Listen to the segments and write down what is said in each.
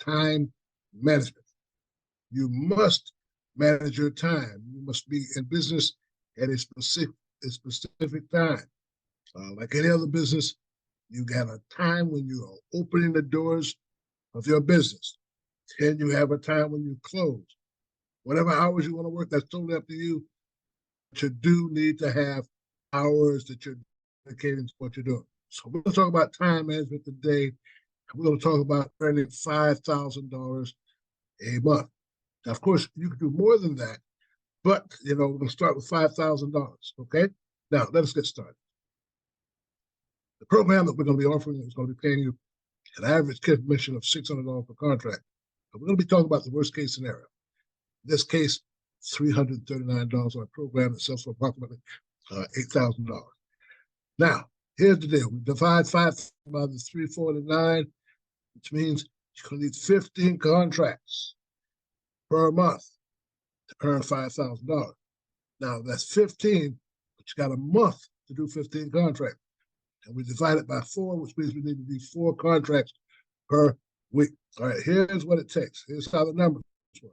time management. You must manage your time. You must be in business at a specific time. Like any other business, you got a time when you are opening the doors of your business. Then you have a time when you close. Whatever hours you want to work, that's totally up to you. But you do need to have hours that you're dedicating to what you're doing. So we're going to talk about time management today. We're going to talk about earning $5,000 a month. Now, of course, you can do more than that, but we're going to start with $5,000. Okay. Now let us get started. The program that we're going to be offering is going to be paying you an average commission of $600 per contract. But we're going to be talking about the worst case scenario. In this case, $339 on a program that sells for approximately $8,000. Now, here's the deal. We divide 5 by the 349, which means you're going to need 15 contracts per month to earn $5,000. Now, that's 15, but you got a month to do 15 contracts. And we divide it by 4, which means we need to do 4 contracts per week. All right, here's what it takes. Here's how the numbers work.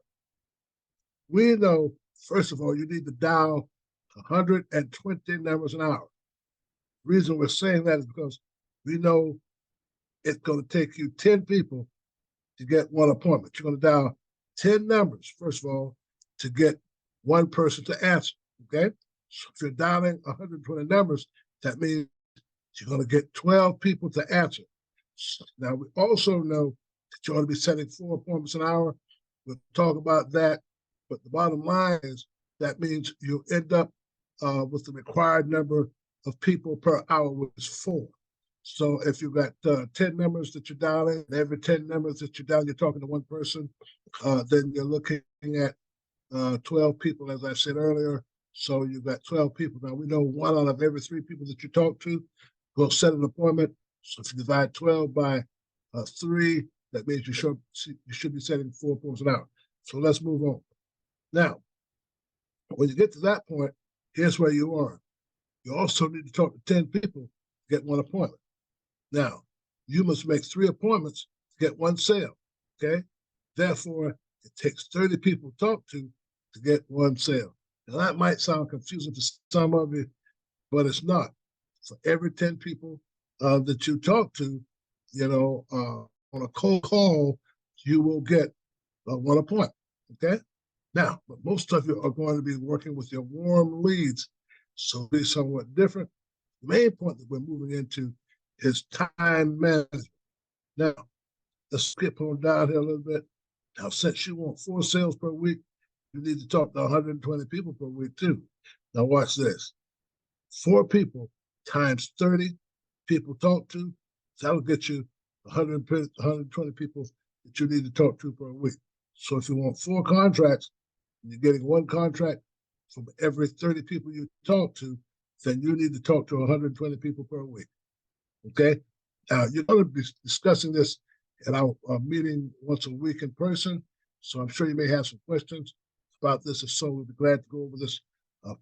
We know, first of all, you need to dial 120 numbers an hour. The reason we're saying that is because we know it's going to take you 10 people to get one appointment. You're going to dial 10 numbers, first of all, to get one person to answer, okay? So if you're dialing 120 numbers, that means you're going to get 12 people to answer. Now, we also know that you ought to be setting 4 appointments an hour. We'll talk about that. But the bottom line is that means you'll end up with the required number of people per hour, which is 4. So if you've got 10 numbers that you're dialing, and every 10 numbers that you're dialing, you're talking to one person, then you're looking at 12 people, as I said earlier. So you've got 12 people. Now, we know 1 out of every 3 people that you talk to will set an appointment. So if you divide 12 by 3, that means you should be setting 4 appointments an hour. So let's move on. Now, when you get to that point, here's where you are. You also need to talk to 10 people to get 1 appointment. Now, you must make 3 appointments to get 1 sale, okay? Therefore, it takes 30 people to talk to get 1 sale. Now, that might sound confusing to some of you, but it's not. For every 10 people that you talk to, on a cold call, you will get 1 appointment, okay? Now, but most of you are going to be working with your warm leads, so it'll be somewhat different. The main point that we're moving into is time management. Now, let's skip on down here a little bit. Now, since you want 4 sales per week, you need to talk to 120 people per week too. Now, watch this. 4 people times 30 people talk to, that'll get you 120 people that you need to talk to per week. So if you want 4 contracts, and you're getting 1 contract from every 30 people you talk to, then you need to talk to 120 people per week. Okay? Now, you're going to be discussing this at our meeting once a week in person, so I'm sure you may have some questions about this. If so, we'll be glad to go over this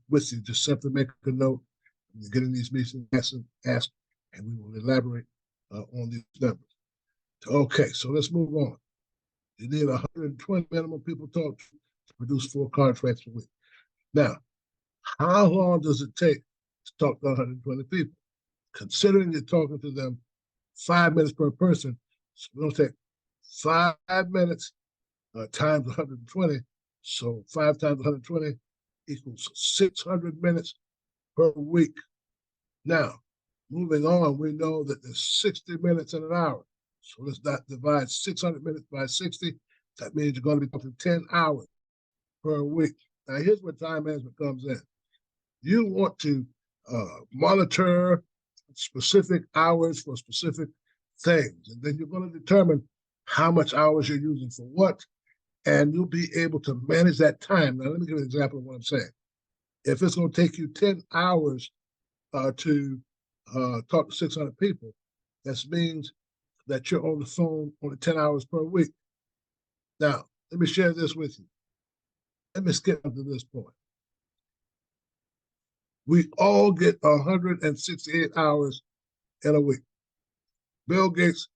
with you. Just simply make a note when you're getting these meetings asked, and we will elaborate on these numbers. Okay, so let's move on. You need 120 minimum people talk to produce 4 contracts a week. Now, how long does it take to talk to 120 people? Considering you're talking to them 5 minutes per person, so we're going to take 5 minutes times 120. So 5 times 120 equals 600 minutes per week. Now, moving on, we know that there's 60 minutes in an hour. So let's not divide 600 minutes by 60. That means you're going to be talking 10 hours per week. Now, here's where time management comes in. You want to monitor specific hours for specific things, and then you're going to determine how much hours you're using for what, and you'll be able to manage that time. Now, let me give you an example of what I'm saying. If it's going to take you 10 hours to talk to 600 people, that means that you're on the phone only 10 hours per week. Now, let me share this with you. Let me skip up to this point. We all get 168 hours in a week. Bill Gates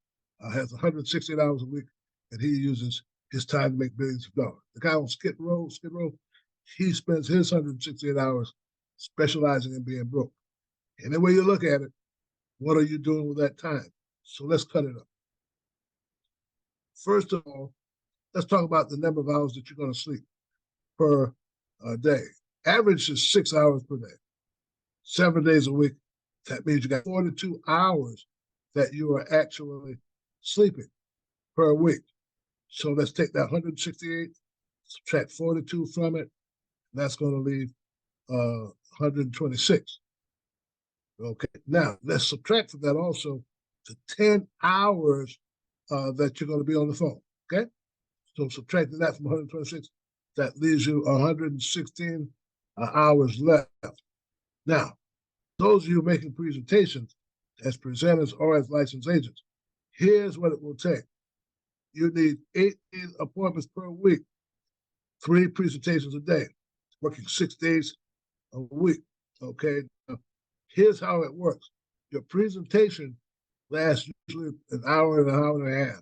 has 168 hours a week. and he uses his time to make billions of dollars. The guy on Skid Row, he spends his 168 hours specializing in being broke. And the way you look at it, what are you doing with that time? So let's cut it up. First of all, let's talk about the number of hours that you're going to sleep per day. Average is 6 hours per day, 7 days a week. That means you got 42 hours that you are actually sleeping per week. So let's take that 168, subtract 42 from it, and that's going to leave 126. Okay, now let's subtract from that also the 10 hours that you're going to be on the phone. Okay, so subtracting that from 126, that leaves you 116 hours left. Now, those of you making presentations as presenters or as licensed agents, here's what it will take. You need 18 appointments per week, 3 presentations a day, working 6 days a week. Okay, now, here's how it works. Your presentation lasts usually an hour and a half.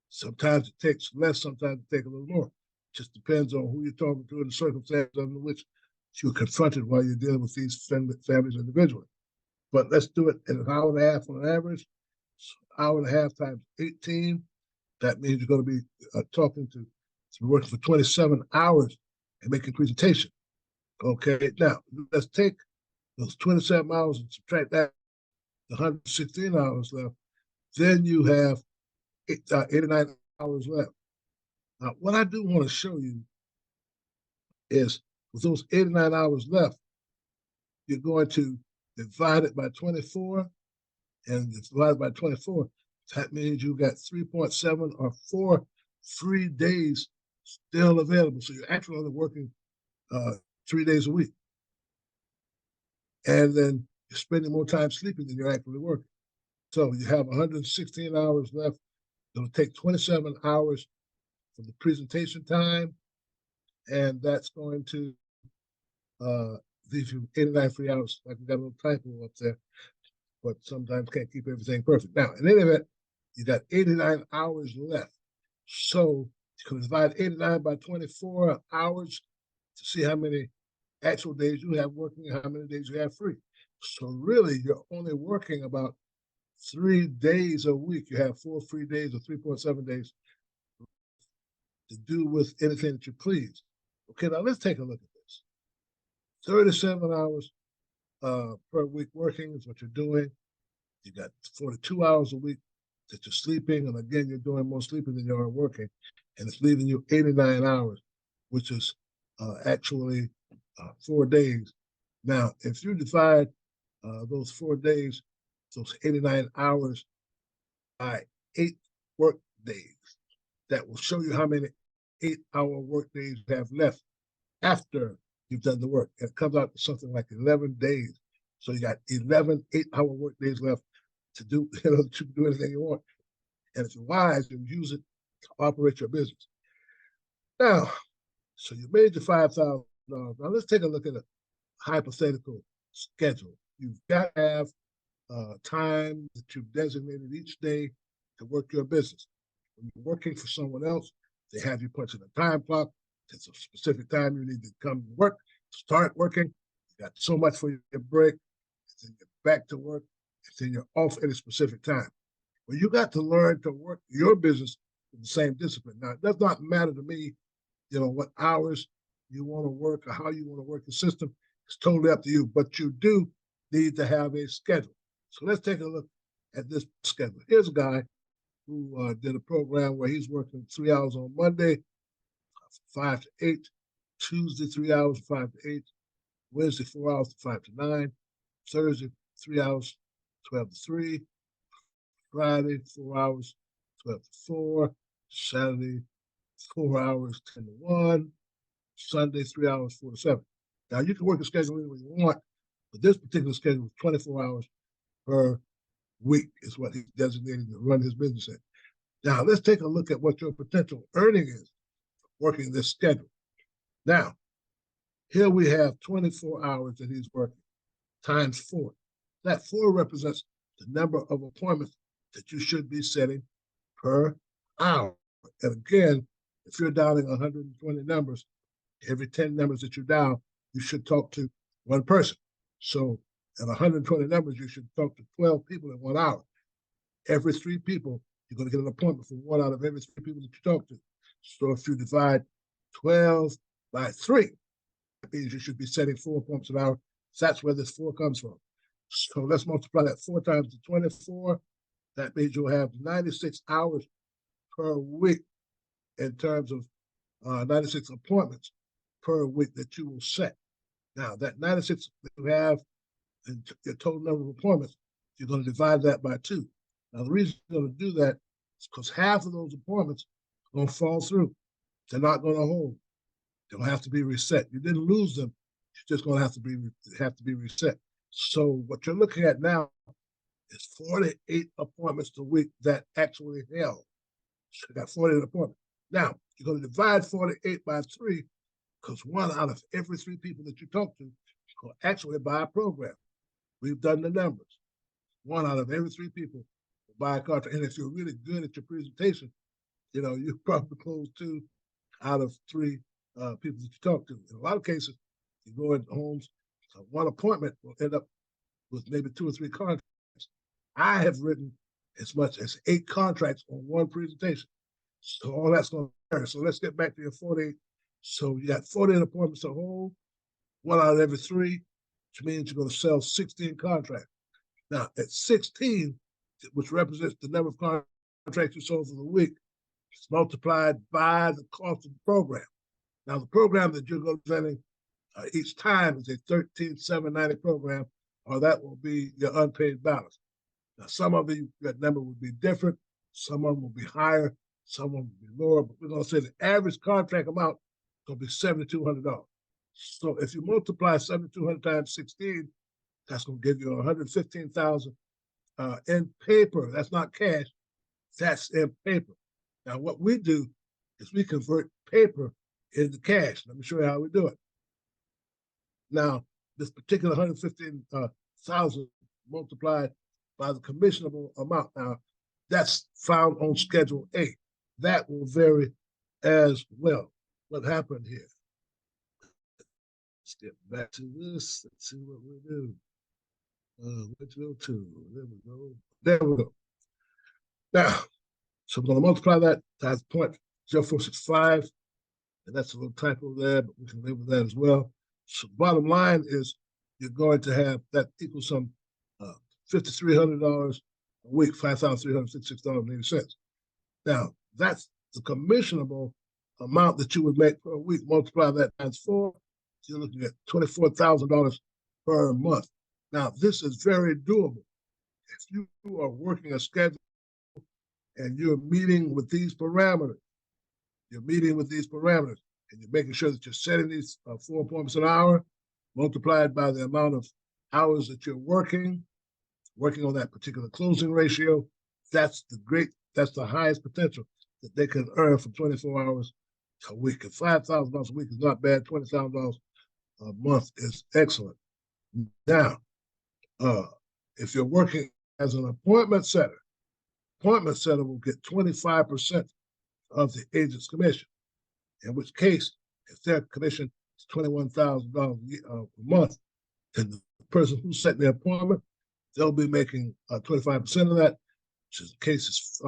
Sometimes it takes less, sometimes it takes a little more. Just depends on who you're talking to and the circumstances under which you're confronted while you're dealing with these families individually. But let's do it in an hour and a half on average. So hour and a half times 18. That means you're going to be working for 27 hours and making a presentation. Okay, now let's take those 27 hours and subtract that, the 116 hours left. Then you have 89 hours left. Now, what I do want to show you is with those 89 hours left, you're going to divide it by 24, and divided by 24, that means you got 3.7 or 4 free days still available. So you're actually only working 3 days a week. And then you're spending more time sleeping than you're actually working. So you have 116 hours left. It'll take 27 hours for the presentation time, and that's going to leave you 89 free hours. Like we got a little typo up there, but sometimes can't keep everything perfect. Now, in any event, you got 89 hours left. So you can divide 89 by 24 hours to see how many actual days you have working and how many days you have free. So really, you're only working about 3 days a week. You have 4 free days or 3.7 days to do with anything that you please. Okay, now let's take a look at this. 37 hours per week working is what you're doing. You got 42 hours a week that you're sleeping, and again, you're doing more sleeping than you are working, and it's leaving you 89 hours, which is actually 4 days. Now, if you divide those 4 days, those 89 hours by 8 work days, that will show you how many 8-hour work days you have left after you've done the work. And it comes out to something like 11 days. So you got 11 8-hour work days left to do, to do anything you want. And if you're wise, you use it to operate your business. Now, so you made your $5,000. Now let's take a look at a hypothetical schedule. You've got to have time that you've designated each day to work your business. When you're working for someone else, they have you punch in a time clock. It's a specific time you need to come to work, start working. You got so much for your break, and then you're back to work, and then you're off at a specific time. Well, you got to learn to work your business with the same discipline. Now, it does not matter to me, what hours you want to work or how you want to work the system. It's totally up to you, but you do need to have a schedule. So let's take a look at this schedule. Here's a guy who did a program where he's working 3 hours on Monday, 5 to 8, Tuesday, 3 hours, 5 to 8, Wednesday, 4 hours, 5 to 9, Thursday, 3 hours, 12 to 3, Friday, 4 hours, 12 to 4, Saturday, 4 hours, 10 to 1, Sunday, 3 hours, 4 to 7. Now, you can work the schedule any way you want, but this particular schedule is 24 hours per week is what he's designated to run his business in. Now, let's take a look at what your potential earning is working this schedule. Now, here we have 24 hours that he's working times 4. That 4 represents the number of appointments that you should be setting per hour. And again, if you're dialing 120 numbers, every 10 numbers that you dial, you should talk to one person. So at 120 numbers, you should talk to 12 people in 1 hour. Every 3 people, you're going to get an appointment for 1 out of every 3 people that you talk to. So if you divide 12 by 3, that means you should be setting 4 appointments an hour. So that's where this 4 comes from. So let's multiply that 4 times 24. That means you'll have 96 hours per week in terms of 96 appointments per week that you will set. Now, that 96 that you have in your total number of appointments, you're going to divide that by 2. Now, the reason you're going to do that is because half of those appointments are going to fall through. They're not going to hold. They'll have to be reset. You didn't lose them. You're just going to have to be reset. So what you're looking at now is 48 appointments a week that actually held. So you got 48 appointments. Now, you're going to divide 48 by 3 because 1 out of every 3 people that you talk to will actually buy a program. We've done the numbers. 1 out of every 3 people will buy a contract. And if you're really good at your presentation, you probably close 2 out of 3 people that you talk to. In a lot of cases, you go into homes, 1 appointment will end up with maybe 2 or 3 contracts. I have written as much as 8 contracts on 1 presentation. So all that's going to vary. So let's get back to your 48. So you got 48 appointments to hold, 1 out of every 3, which means you're going to sell 16 contracts. Now, at 16, which represents the number of contracts you sold for the week, it's multiplied by the cost of the program. Now, the program that you're going to be presenting each time is a $13,790 program, or that will be your unpaid balance. Now, some of that number will be different. Some of them will be higher. Some of them will be lower. But we're going to say the average contract amount is going to be $7,200. So if you multiply 7,200 times 16, that's going to give you $115,000 in paper. That's not cash. That's in paper. Now, what we do is we convert paper into cash. Let me show you how we do it. Now, this particular $115,000 multiplied by the commissionable amount. Now, that's found on Schedule A. That will vary as well. What happened here? Let's get back to this. Let's see what we do. Let's go to, there we go. There we go. Now, so we're going to multiply that times 0.0465, and that's a little typo there, but we can live with that as well. So bottom line is you're going to have that equals some $5,300 a week, $5,366.80. Now, that's the commissionable amount that you would make per week. Multiply that times 4, you're looking at $24,000 per month. Now, this is very doable. If you are working a schedule and you're meeting with these parameters, and you're making sure that you're setting these 4 appointments an hour, multiplied by the amount of hours that you're working on that particular closing ratio, that's the highest potential that they can earn for 24 hours a week. And $5,000 a week is not bad. $20,000 a month is excellent. Now, if you're working as an appointment setter will get 25% of the agent's commission, in which case, if their commission is $21,000 a month, then the person who's setting the appointment, they'll be making 25% of that, which is the case is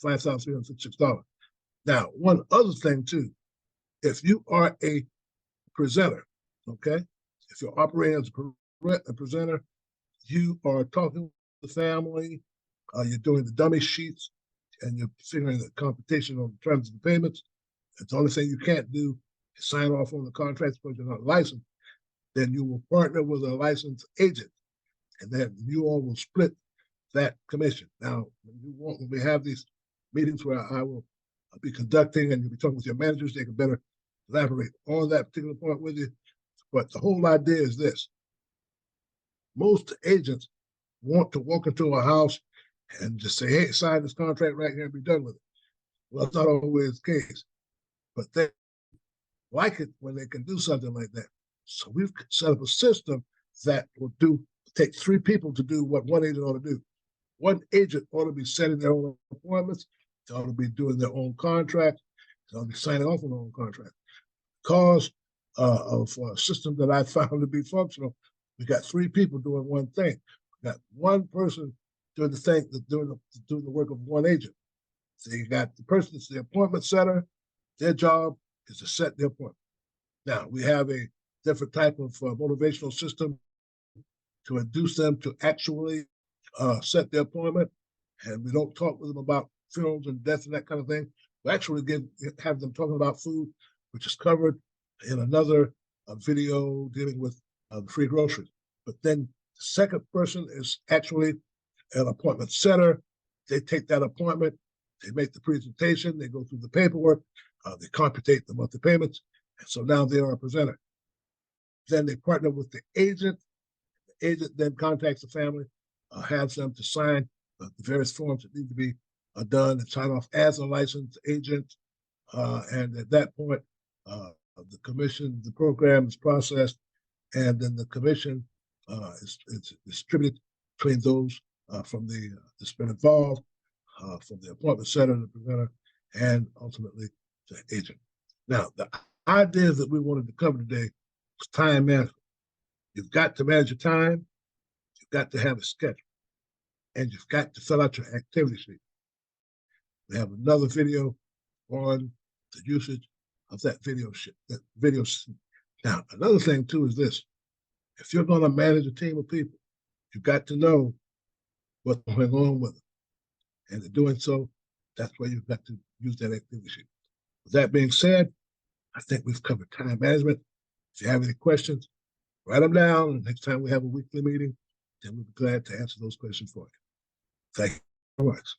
$5,356. Now, one other thing too, if you are a presenter, okay, if you're operating as a presenter, you are talking to the family, you're doing the dummy sheets, and you're figuring the computation on the terms of the payments. It's the only thing you can't do is sign off on the contracts because you're not licensed. Then you will partner with a licensed agent, and then you all will split that commission. Now, when we have these meetings where I will be conducting and you'll be talking with your managers, they can better elaborate on that particular point with you. But the whole idea is this. Most agents want to walk into a house and just say, hey, sign this contract right here and be done with it. Well, that's not always the case. But they like it when they can do something like that. So we've set up a system that will take 3 people to do what 1 agent ought to do. 1 agent ought to be setting their own appointments. They ought to be doing their own contract. I'll be signing off on my own contract. Because of a system that I found to be functional, we got 3 people doing one thing. We got one person doing the thing, doing the work of one agent. So you got the person that's the appointment setter. Their job is to set the appointment. Now we have a different type of motivational system to induce them to actually set their appointment, and we don't talk with them about funerals and death and that kind of thing. We actually have them talking about food, which is covered in another video dealing with the free groceries. But then the second person is actually an appointment setter. They take that appointment, they make the presentation, they go through the paperwork, they computate the monthly payments, and so now they are a presenter. Then they partner with the agent. The agent then contacts the family, has them to sign the various forms that need to be done and sign off as a licensed agent. And at that point, the commission, the program is processed, and then the commission is distributed between those from that's been involved, from the appointment setter, the presenter, and ultimately the agent. Now, the idea that we wanted to cover today was time management. You've got to manage your time, you've got to have a schedule, and you've got to fill out your activity sheet. We have another video on the usage of that video sheet. Now, another thing too is this: if you're going to manage a team of people, you've got to know what's going on with them, and in doing so, that's where you've got to use that activity sheet. With that being said, I think we've covered time management. If you have any questions, write them down, and next time we have a weekly meeting, then we'll be glad to answer those questions for you. Thank you very much.